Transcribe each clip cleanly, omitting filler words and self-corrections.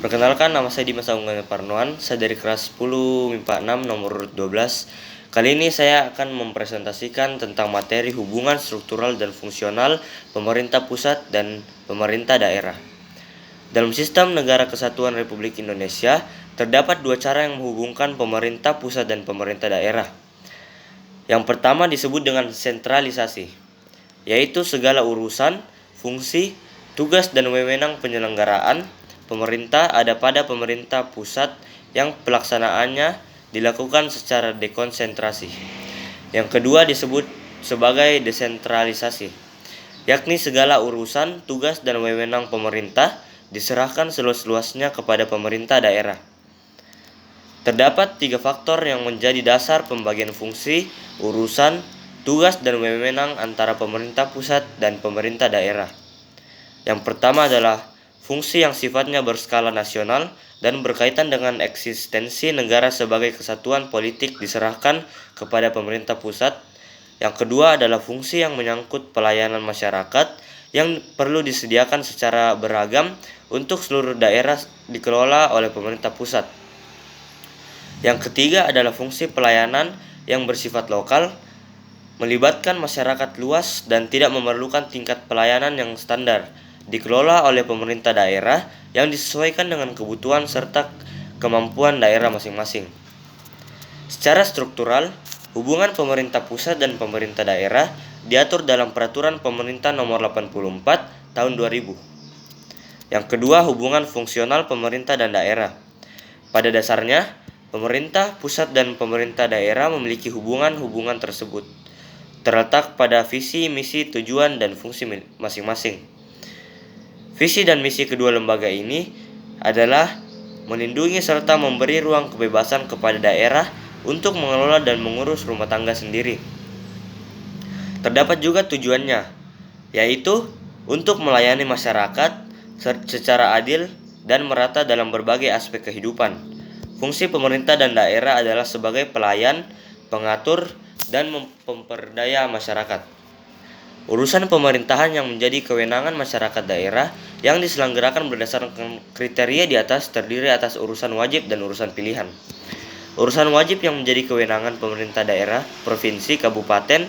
Perkenalkan, nama saya Dimas Agung Parnoan, saya dari kelas 10 MIPA 6 nomor 12. Kali ini saya akan mempresentasikan tentang materi hubungan struktural dan fungsional pemerintah pusat dan pemerintah daerah. Dalam sistem negara kesatuan Republik Indonesia, terdapat dua cara yang menghubungkan pemerintah pusat dan pemerintah daerah. Yang pertama disebut dengan sentralisasi, yaitu segala urusan, fungsi, tugas dan wewenang penyelenggaraan pemerintah ada pada pemerintah pusat yang pelaksanaannya dilakukan secara dekonsentrasi. Yang kedua disebut sebagai desentralisasi, yakni segala urusan, tugas dan wewenang pemerintah diserahkan seluas-luasnya kepada pemerintah daerah. Terdapat tiga faktor yang menjadi dasar pembagian fungsi, urusan, tugas dan wewenang antara pemerintah pusat dan pemerintah daerah. Yang pertama adalah fungsi yang sifatnya berskala nasional dan berkaitan dengan eksistensi negara sebagai kesatuan politik diserahkan kepada pemerintah pusat. Yang kedua adalah fungsi yang menyangkut pelayanan masyarakat yang perlu disediakan secara beragam untuk seluruh daerah dikelola oleh pemerintah pusat. Yang ketiga adalah fungsi pelayanan yang bersifat lokal, melibatkan masyarakat luas dan tidak memerlukan tingkat pelayanan yang standar, dikelola oleh pemerintah daerah yang disesuaikan dengan kebutuhan serta kemampuan daerah masing-masing. Secara struktural, hubungan pemerintah pusat dan pemerintah daerah diatur dalam Peraturan Pemerintah Nomor 84 Tahun 2000. Yang kedua, hubungan fungsional pemerintah dan daerah. Pada dasarnya, pemerintah pusat dan pemerintah daerah memiliki hubungan tersebut, terletak pada visi, misi, tujuan, dan fungsi masing-masing. Visi dan misi kedua lembaga ini adalah melindungi serta memberi ruang kebebasan kepada daerah untuk mengelola dan mengurus rumah tangga sendiri. Terdapat juga tujuannya, yaitu untuk melayani masyarakat secara adil dan merata dalam berbagai aspek kehidupan. Fungsi pemerintah dan daerah adalah sebagai pelayan, pengatur, dan memperdaya masyarakat. Urusan pemerintahan yang menjadi kewenangan masyarakat daerah yang diselenggarakan berdasarkan kriteria di atas terdiri atas urusan wajib dan urusan pilihan. Urusan wajib yang menjadi kewenangan pemerintah daerah, provinsi, kabupaten,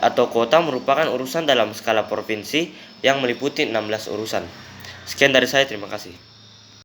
atau kota merupakan urusan dalam skala provinsi yang meliputi 16 urusan. Sekian dari saya, terima kasih.